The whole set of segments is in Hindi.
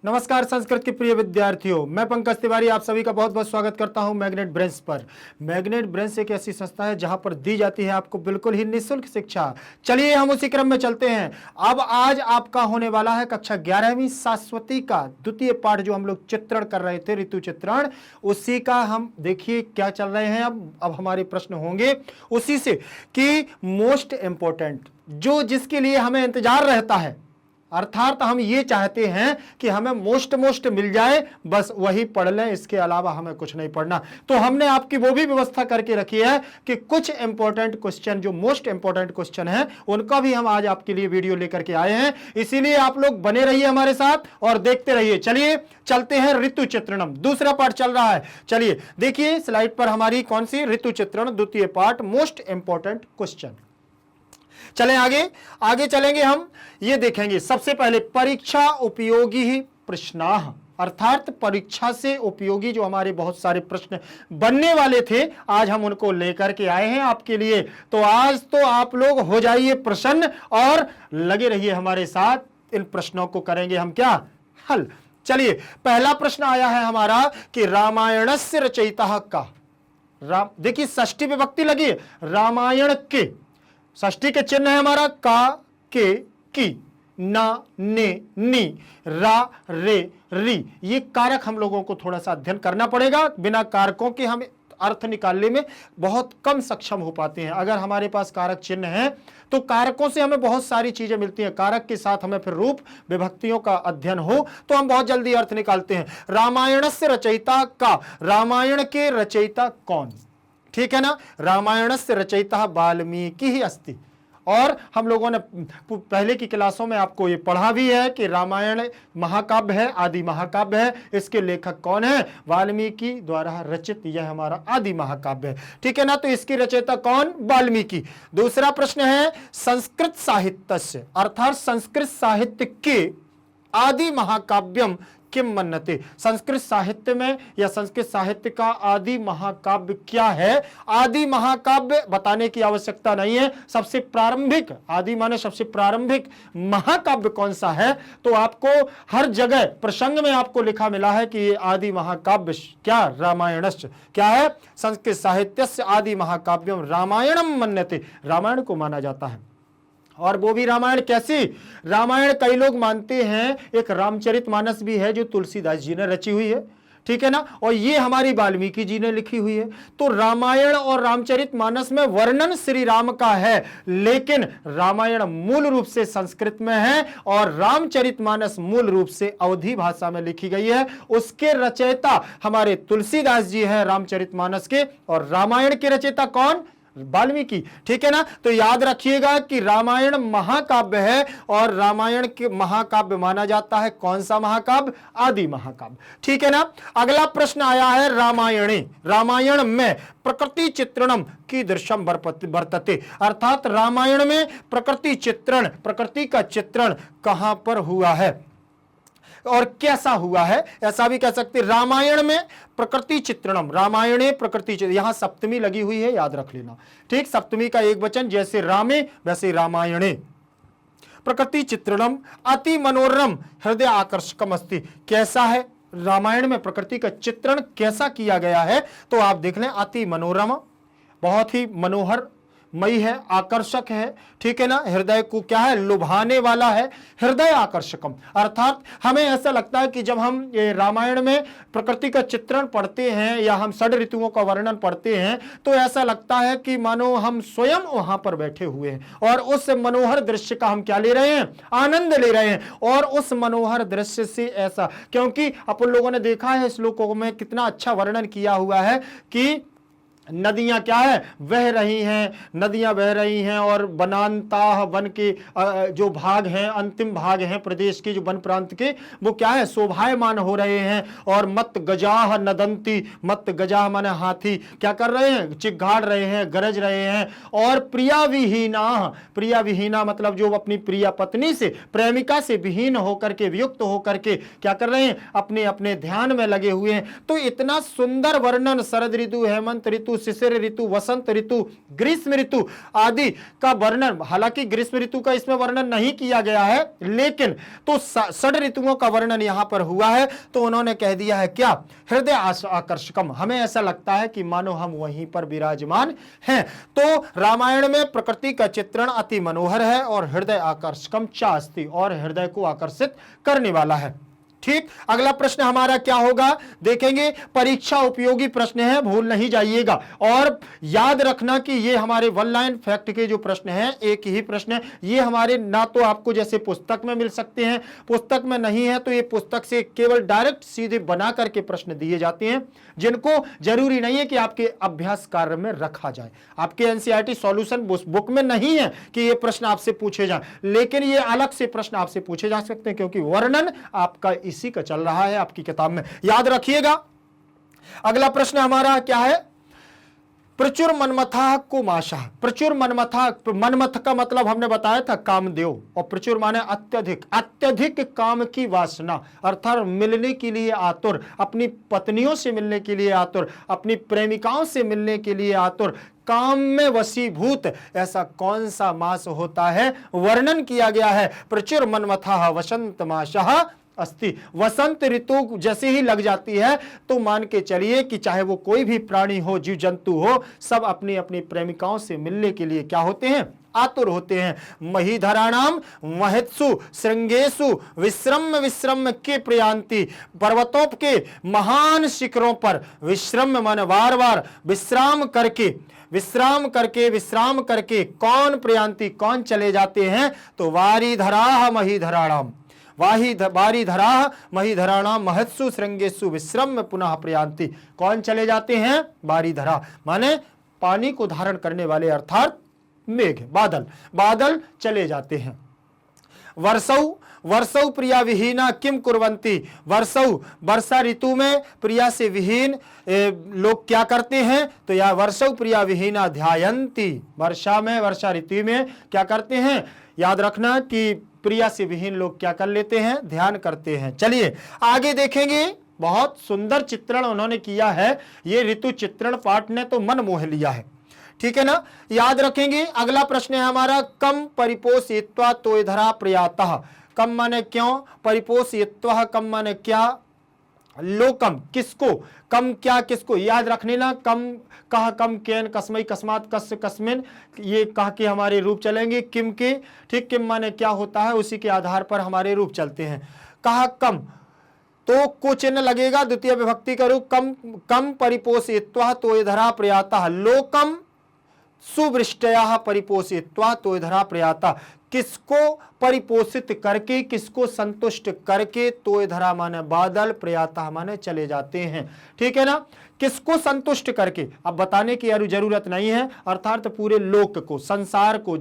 नमस्कार संस्कृत के प्रिय विद्यार्थियों, मैं पंकज तिवारी आप सभी का बहुत बहुत स्वागत करता हूं मैग्नेट ब्रेन्स पर। मैग्नेट ब्रेन्स एक ऐसी संस्था है जहां पर दी जाती है आपको बिल्कुल ही निःशुल्क शिक्षा। चलिए हम उसी क्रम में चलते हैं। अब आज आपका होने वाला है कक्षा 11वीं शाश्वती का द्वितीय पाठ, जो हम लोग चित्रण कर रहे थे, ऋतु चित्रण, उसी का हम देखिए क्या चल रहे हैं। अब हमारे प्रश्न होंगे उसी से कि मोस्ट इंपॉर्टेंट जो जिसके लिए हमें इंतजार रहता है, अर्थात हम ये चाहते हैं कि हमें मोस्ट मिल जाए, बस वही पढ़ लें, इसके अलावा हमें कुछ नहीं पढ़ना। तो हमने आपकी वो भी व्यवस्था करके रखी है कि कुछ इंपॉर्टेंट क्वेश्चन, जो मोस्ट इंपॉर्टेंट क्वेश्चन है, उनका भी हम आज आपके लिए वीडियो लेकर के आए हैं। इसीलिए आप लोग बने रहिए हमारे साथ और देखते रहिए। चलिए चलते हैं ऋतु चित्रणम, दूसरा पाठ चल रहा है। चलिए देखिए स्लाइड पर हमारी कौन सी, ऋतु चित्रण द्वितीय पाठ, मोस्ट इंपॉर्टेंट क्वेश्चन। चलें आगे चलेंगे। हम ये देखेंगे सबसे पहले परीक्षा उपयोगी ही प्रश्नाः, अर्थात परीक्षा से उपयोगी जो हमारे बहुत सारे प्रश्न बनने वाले थे, आज हम उनको लेकर के आए हैं आपके लिए। तो आज तो आप लोग हो जाइए प्रसन्न और लगे रहिए हमारे साथ। इन प्रश्नों को करेंगे हम क्या, हल। चलिए पहला प्रश्न आया है हमारा कि रामायणस्य रचयिता का। देखिए षष्ठी विभक्ति लगी है, रामायण के, षष्ठी के चिन्ह है हमारा का, के, की, ना, ने, नी, रा, रे, री। ये कारक हम लोगों को थोड़ा सा अध्ययन करना पड़ेगा। बिना कारकों के हम अर्थ निकालने में बहुत कम सक्षम हो पाते हैं। अगर हमारे पास कारक चिन्ह है तो कारकों से हमें बहुत सारी चीजें मिलती हैं। कारक के साथ हमें फिर रूप विभक्तियों का अध्ययन हो तो हम बहुत जल्दी अर्थ निकालते हैं। रामायण से रचयिता का, रामायण के रचयिता कौन, ठीक है ना। रामायणस्य रचयिता वाल्मीकि ही अस्ति। और हम लोगों ने पहले की क्लासों में आपको ये पढ़ा भी है कि रामायण महाकाव्य है, आदि महाकाव्य है। इसके लेखक कौन है, वाल्मीकि द्वारा रचित यह हमारा आदि महाकाव्य है, ठीक है ना। तो इसकी रचयिता कौन, वाल्मीकि। दूसरा प्रश्न है संस्कृत साहित्य, अर्थात संस्कृत साहित्य के आदि महाकाव्यम किम मन्यते। संस्कृत साहित्य में या संस्कृत साहित्य का आदि महाकाव्य क्या है। आदि महाकाव्य बताने की आवश्यकता नहीं है। सबसे प्रारंभिक, आदि माने सबसे प्रारंभिक महाकाव्य कौन सा है, तो आपको हर जगह प्रसंग में आपको लिखा मिला है कि ये आदि महाकाव्य क्या, रामायणस्य क्या है, संस्कृत साहित्यस्य आदि महाकाव्यम रामायणम मन्यते, रामायण को माना जाता है। और वो भी रामायण कैसी, रामायण कई लोग मानते हैं एक रामचरितमानस भी है जो तुलसीदास जी ने रची हुई है, ठीक है ना, और ये हमारी वाल्मीकि जी ने लिखी हुई है। तो रामायण और रामचरितमानस में वर्णन श्री राम का है, लेकिन रामायण मूल रूप से संस्कृत में है और रामचरितमानस मूल रूप से अवधी भाषा में लिखी गई है। उसके रचयिता हमारे तुलसीदास जी हैं रामचरितमानस के, और रामायण के रचयिता कौन, वाल्मीकि, ठीक है ना। तो याद रखिएगा कि रामायण महाकाव्य है और रामायण के महाकाव्य माना जाता है कौन सा महाकाव्य, आदि महाकाव्य, ठीक है ना। अगला प्रश्न आया है रामायणे, रामायण में प्रकृति चित्रणम कीदृशम वर्तते, अर्थात रामायण में प्रकृति चित्रण, प्रकृति का चित्रण कहां पर हुआ है और कैसा हुआ है, ऐसा भी कह सकते। रामायण में प्रकृति चित्रणम, रामायणे प्रकृति चित्रण, यहां सप्तमी लगी हुई है, याद रख लेना, ठीक। सप्तमी का एक वचन, जैसे रामे वैसे रामायणे। प्रकृति चित्रणम अति मनोरम हृदय आकर्षकम अस्ति, कैसा है रामायण में प्रकृति का चित्रण कैसा किया गया है, तो आप देख लें अति मनोरम, बहुत ही मनोहर मई है, आकर्षक है, ठीक है ना। हृदय को क्या है, लुभाने वाला है, हृदय आकर्षकम, अर्थात हमें ऐसा लगता है कि जब हम ये रामायण में प्रकृति का चित्रण पढ़ते हैं या हम षड ऋतुओं का वर्णन पढ़ते हैं तो ऐसा लगता है कि मानो हम स्वयं वहां पर बैठे हुए हैं और उस मनोहर दृश्य का हम क्या ले रहे हैं, आनंद ले रहे हैं। और उस मनोहर दृश्य से ऐसा, क्योंकि अपन लोगों ने देखा है श्लोकों में कितना अच्छा वर्णन किया हुआ है कि नदियां क्या है, बह रही हैं, नदियां बह रही हैं और वनांता, वन के जो भाग हैं, अंतिम भाग हैं प्रदेश के, जो वन प्रांत के, वो क्या है, शोभायमान हो रहे हैं। और मत गजाह नदंती, मत गजाह माने हाथी, क्या कर रहे हैं, चिघाड़ रहे हैं, गरज रहे हैं। और प्रिया विहीना, प्रिया विहीना मतलब जो अपनी प्रिया पत्नी से, प्रेमिका से विहीन होकर के, वियुक्त होकर के क्या कर रहे हैं, अपने अपने ध्यान में लगे हुए हैं। तो इतना सुंदर वर्णन शरद ऋतु, हेमंत ऋतु, शिशिर ऋतु, वसंत ऋतु, ग्रीष्म ऋतु आदि का वर्णन, हालांकि ग्रीष्म ऋतु का इसमें वर्णन नहीं किया गया है, लेकिन तो षड ऋतुओं का वर्णन यहां पर हुआ है। तो उन्होंने कह दिया है क्या, हृदय आकर्षकम, हमें ऐसा लगता है कि मानो हम वहीं पर विराजमान हैं। तो रामायण में प्रकृति का चित्रण अति मनोहर है और हृदय आकर्षकम चास्ति, और हृदय को आकर्षित करने वाला है। ठीक, अगला प्रश्न हमारा क्या होगा देखेंगे, परीक्षा उपयोगी प्रश्न है, भूल नहीं जाइएगा। और याद रखना कि ये हमारे वन लाइन फैक्ट के जो प्रश्न हैं, एक ही प्रश्न है, ये हमारे ना तो आपको जैसे पुस्तक में मिल सकते हैं, पुस्तक में नहीं है तो ये पुस्तक से केवल डायरेक्ट सीधे बना करके प्रश्न दिए जाते हैं, जिनको जरूरी नहीं है कि आपके अभ्यास कार्य में रखा जाए। आपके एनसीईआरटी सॉल्यूशन बुक में नहीं है कि ये प्रश्न आपसे पूछे जाए, लेकिन ये अलग से प्रश्न आपसे पूछे जा सकते हैं, क्योंकि वर्णन आपका इसी का चल रहा है आपकी किताब में, याद रखिएगा। अगला प्रश्न हमारा क्या है, प्रचुर मनमथा को माशा। प्रचुर मनमथा, मनमथ का मतलब हमने बताया था कामदेव, और प्रचुर माने अत्यधिक, अत्यधिक काम की वासना, अर्थात मिलने के लिए आतुर, अपनी पत्नियों से मिलने के लिए आतुर, अपनी प्रेमिकाओं से मिलने के लिए आतुर, काम में वशीभूत, ऐसा कौन सा मास होता है, वर्णन किया गया है। प्रचुर मनमथा वसंत माशा अस्ति, वसंत ऋतु जैसे ही लग जाती है तो मान के चलिए कि चाहे वो कोई भी प्राणी हो, जीव जंतु हो, सब अपनी अपनी प्रेमिकाओं से मिलने के लिए क्या होते हैं, आतुर होते हैं। महीधराणाम महत्सु श्रृंगेशु विश्रम विश्रम के प्रयांति, पर्वतों के महान शिखरों पर विश्रम माने बार बार विश्राम करके कौन प्रयांति, कौन चले जाते हैं, तो वारीधराः महीधराणाम, वारीधराः महीधराणाम महत्सु श्रृंगेशु विश्रम पुनः प्रयांति, कौन चले जाते हैं, वारीधरा माने पानी को धारण करने वाले, अर्थात मेघ, बादल चले जाते हैं। वर्षौ प्रिया विहीना किम कुर्वन्ति, वर्षा ऋतु में प्रिया से विहीन लोग क्या करते हैं, तो या वर्षौ प्रिया विहीना ध्यायन्ति, वर्षा ऋतु में क्या करते हैं, याद रखना कि प्रिया से विहीन लोग क्या कर लेते हैं, ध्यान करते हैं। चलिए आगे देखेंगे, बहुत सुंदर चित्रण उन्होंने किया है, ये ऋतु चित्रण पाठ ने तो मन मोह लिया है, ठीक है ना, याद रखेंगे। अगला प्रश्न है हमारा, कम परिपोषयित्वा तोयधरा प्रयातः, कम माने क्यों, परिपोषयित्वा कम माने क्या, लोकम किसको, कम क्या किसको, याद रखने ना, कम कह कम केन कस्मई कस्मात कस्य कस्मिन, ये कह के हमारे रूप चलेंगे किम के, ठीक, किम माने क्या होता है, उसी के आधार पर हमारे रूप चलते हैं। कहा कम तो को चिन्ह लगेगा, द्वितीय विभक्ति का रूप, कम परिपोषयित्वा तोयधरा प्रयातः, लोकम सुवृष्टया परिपोषयित्वा तोयधरा प्रयाता, किसको परिपोषित करके, किसको संतुष्ट करके, तोयधरा माने बादल, प्रयाता माने चले जाते हैं, ठीक है ना, किसको संतुष्ट करके, अब बताने की जरूरत नहीं है, अर्थात पूरे लोक को, संसार को,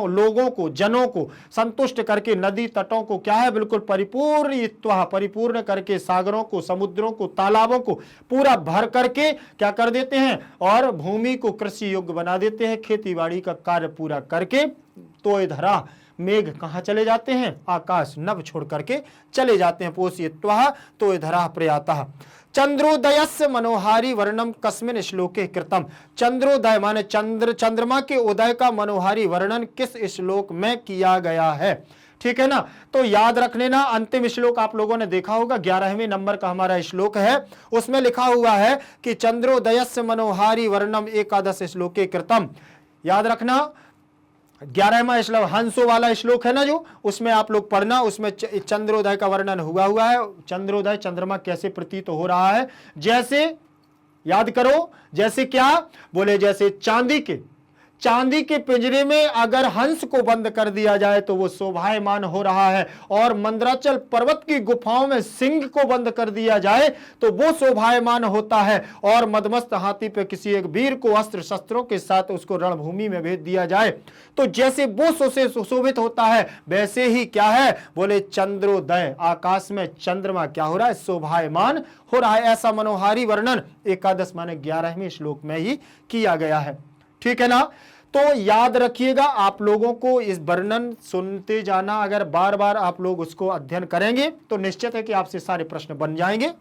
लोगों को, जनों को संतुष्ट करके, नदी तटों को क्या है, बिल्कुल परिपूर्ण करके, सागरों को, समुद्रों को, तालाबों को पूरा भर करके क्या कर देते हैं, और भूमि को कृषि योग्य बना देते हैं, खेती बाड़ी का कार्य पूरा करके, तोयधरा मेघ कहां चले जाते हैं, आकाश नभ छोड़ करके चले जाते हैं। पोषयित्वा तोयधरा प्रयातः, चंद्रोदयस्य मनोहारी वर्णम कस्मिन श्लोके कृतम, चंद्रोदय माने चंद्रमा के उदय का मनोहारी वर्णन किस श्लोक में किया गया है, ठीक है ना। तो याद रख लेना, अंतिम श्लोक आप लोगों ने देखा होगा, 11वें नंबर का हमारा श्लोक है, उसमें लिखा हुआ है कि चंद्रोदयस्य मनोहारी वर्णम एकादश श्लोके कृतम, याद रखना 11वां श्लोक हंसो वाला श्लोक है ना, जो उसमें आप लोग पढ़ना, उसमें चंद्रोदय का वर्णन हुआ है, चंद्रोदय चंद्रमा कैसे प्रतीत हो रहा है, जैसे याद करो, जैसे क्या बोले, जैसे चांदी के पिंजरे में अगर हंस को बंद कर दिया जाए तो वो शोभायमान हो रहा है, और मंदराचल पर्वत की गुफाओं में सिंह को बंद कर दिया जाए तो वो शोभायमान होता है, और मदमस्त हाथी पे किसी एक वीर को अस्त्र शस्त्रों के साथ उसको रणभूमि में भेज दिया जाए तो जैसे वो सुशोभित होता है, वैसे ही क्या है, बोले चंद्रोदय, आकाश में चंद्रमा क्या हो रहा है, शोभायमान हो रहा है। ऐसा मनोहारी वर्णन एकादश माने 11वें श्लोक में ही किया गया है, ठीक है ना। तो याद रखिएगा, आप लोगों को इस वर्णन सुनते जाना, अगर बार बार आप लोग उसको अध्ययन करेंगे तो निश्चित है कि आपसे सारे प्रश्न बन जाएंगे।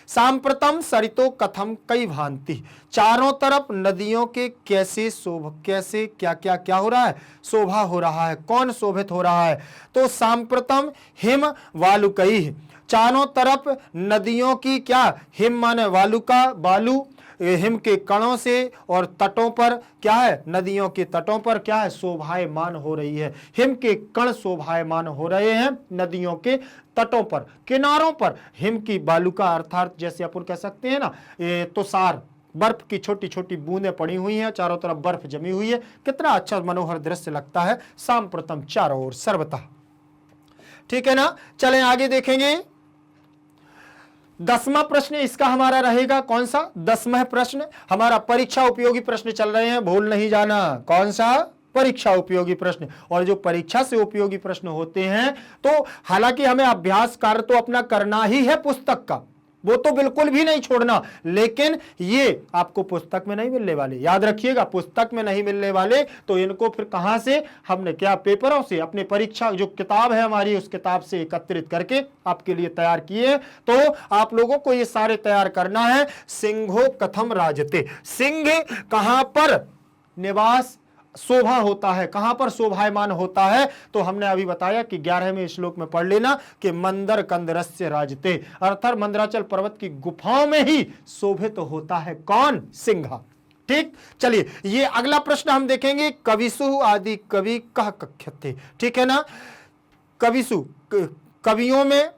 सांप्रतम सरितो कथम कई भांति, चारों तरफ नदियों के कैसे कैसे क्या क्या क्या हो रहा है, शोभा हो रहा है, कौन शोभित हो रहा है। तो सांप्रतम हिम वालुकई, चारों तरफ नदियों की क्या, हिम माने वालुका, बालू, हिम के कणों से, और तटों पर क्या है, नदियों के तटों पर क्या है, शोभायमान हो रही है। हिम के कण शोभायमान हो रहे हैं नदियों के तटों पर, किनारों पर। हिम की बालुका अर्थात जैसे अपन कह सकते हैं ना, तुषार, बर्फ की छोटी छोटी बूंदें पड़ी हुई हैं, चारों तरफ बर्फ जमी हुई है, कितना अच्छा मनोहर दृश्य लगता है। सांप्रतम चारों ओर सर्वतः, ठीक है ना। चलें आगे देखेंगे। 10वां प्रश्न इसका हमारा रहेगा, कौन सा 10वां प्रश्न हमारा, परीक्षा उपयोगी प्रश्न चल रहे हैं, भूल नहीं जाना। कौन सा, परीक्षा उपयोगी प्रश्न। और जो परीक्षा से उपयोगी प्रश्न होते हैं, तो हालांकि हमें अभ्यास कार्य तो अपना करना ही है पुस्तक का, वो तो बिल्कुल भी नहीं छोड़ना, लेकिन ये आपको पुस्तक में नहीं मिलने वाले, याद रखिएगा, पुस्तक में नहीं मिलने वाले। तो इनको फिर कहां से, हमने क्या पेपरों से, अपने परीक्षा जो किताब है हमारी, उस किताब से एकत्रित करके आपके लिए तैयार किए। तो आप लोगों को ये सारे तैयार करना है। सिंहो कथम राजते, सिंह कहां पर निवास शोभा होता है, कहां पर शोभायमान होता है। तो हमने अभी बताया कि 11वें श्लोक में पढ़ लेना कि मंदर कंदरस्य राजते, अर्थात मंदराचल पर्वत की गुफाओं में ही शोभित होता है कौन, सिंह। ठीक, चलिए ये अगला प्रश्न हम देखेंगे। कविसु आदि कवि कह कथ्यते, ठीक है ना। कविसु, कवियों में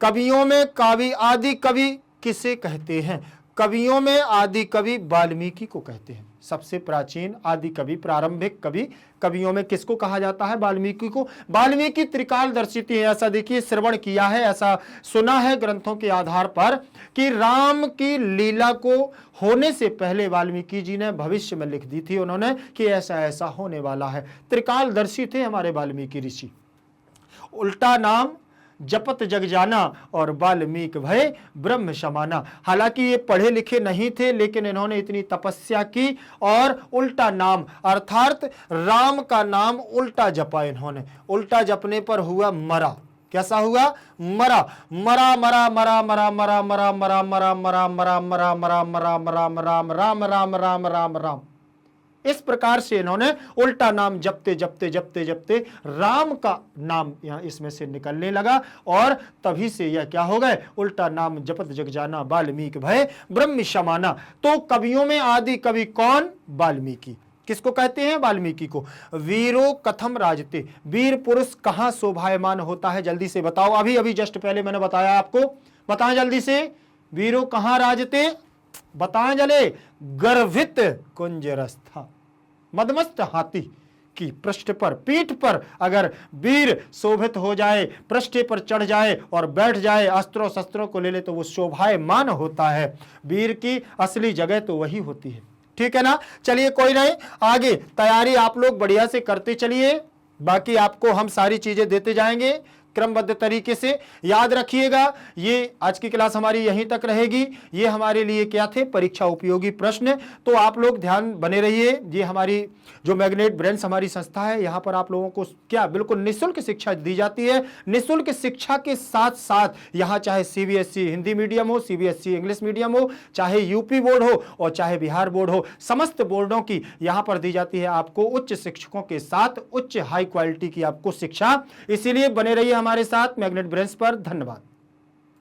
कवि आदि कवि किसे कहते हैं। कवियों में आदि कवि वाल्मीकि को कहते हैं। सबसे प्राचीन आदि कवि, प्रारंभिक कवि कवियों में किसको कहा जाता है, वाल्मीकि को। वाल्मीकि त्रिकालदर्शी थे, ऐसा देखिए श्रवण किया है, ऐसा सुना है ग्रंथों के आधार पर कि राम की लीला को होने से पहले वाल्मीकि जी ने भविष्य में लिख दी थी उन्होंने कि ऐसा ऐसा होने वाला है। त्रिकालदर्शी थे हमारे वाल्मीकि ऋषि। उल्टा नाम जपत जग जाना और वाल्मीकि भय ब्रह्म समाना। हालांकि ये पढ़े लिखे नहीं थे, लेकिन इन्होंने इतनी तपस्या की और उल्टा नाम अर्थात राम का नाम उल्टा जपा इन्होंने। उल्टा जपने पर हुआ मरा, कैसा हुआ, मरा, मरा मरा मरा मरा मरा मरा मरा मरा मरा मरा मरा मरा मरा राम राम राम राम राम राम राम। इस प्रकार से इन्होंने उल्टा नाम जपते जपते जपते जपते राम का नाम यहां इसमें से निकलने लगा, और तभी से यह क्या हो गए, उल्टा नाम जपत जग जाना वाल्मीकि भय ब्रह्म समाना। तो कवियों में आदि कवि कौन, वाल्मीकि। किसको कहते हैं, वाल्मीकि को। वीरो कथम राजते, वीर पुरुष कहां शोभायमान होता है, जल्दी से बताओ। अभी अभी जस्ट पहले मैंने बताया आपको, बताएं जल्दी से। वीरो कहां राजते, बताएं जले। गर्भित कुंजरस्था, मदमस्त हाथी की पृष्ठ पर, पीठ पर अगर वीर शोभित हो जाए, पृष्ठ पर चढ़ जाए और बैठ जाए, अस्त्रों शस्त्रों को ले ले, तो वो शोभायमान होता है। वीर की असली जगह तो वही होती है, ठीक है ना। चलिए कोई नहीं, आगे तैयारी आप लोग बढ़िया से करते चलिए, बाकी आपको हम सारी चीजें देते जाएंगे क्रमबद्ध तरीके से। याद रखिएगा, ये आज की क्लास हमारी यहीं तक रहेगी। ये हमारे लिए क्या थे, परीक्षा उपयोगी प्रश्न। तो आप लोग ध्यान बने रहिए। ये हमारी जो मैग्नेट ब्रेन्स हमारी संस्था है, यहाँ पर आप लोगों को क्या बिल्कुल निःशुल्क शिक्षा दी जाती है। निःशुल्क शिक्षा के साथ साथ यहाँ चाहे सीबीएसई हिंदी मीडियम हो, सीबीएसई इंग्लिश मीडियम हो, चाहे यूपी बोर्ड हो और चाहे बिहार बोर्ड हो, समस्त बोर्डों की यहाँ पर दी जाती है आपको उच्च शिक्षकों के साथ उच्च हाई क्वालिटी की आपको शिक्षा। इसीलिए बने रहिए हमारे साथ मैग्नेट ब्रेन्स पर। धन्यवाद।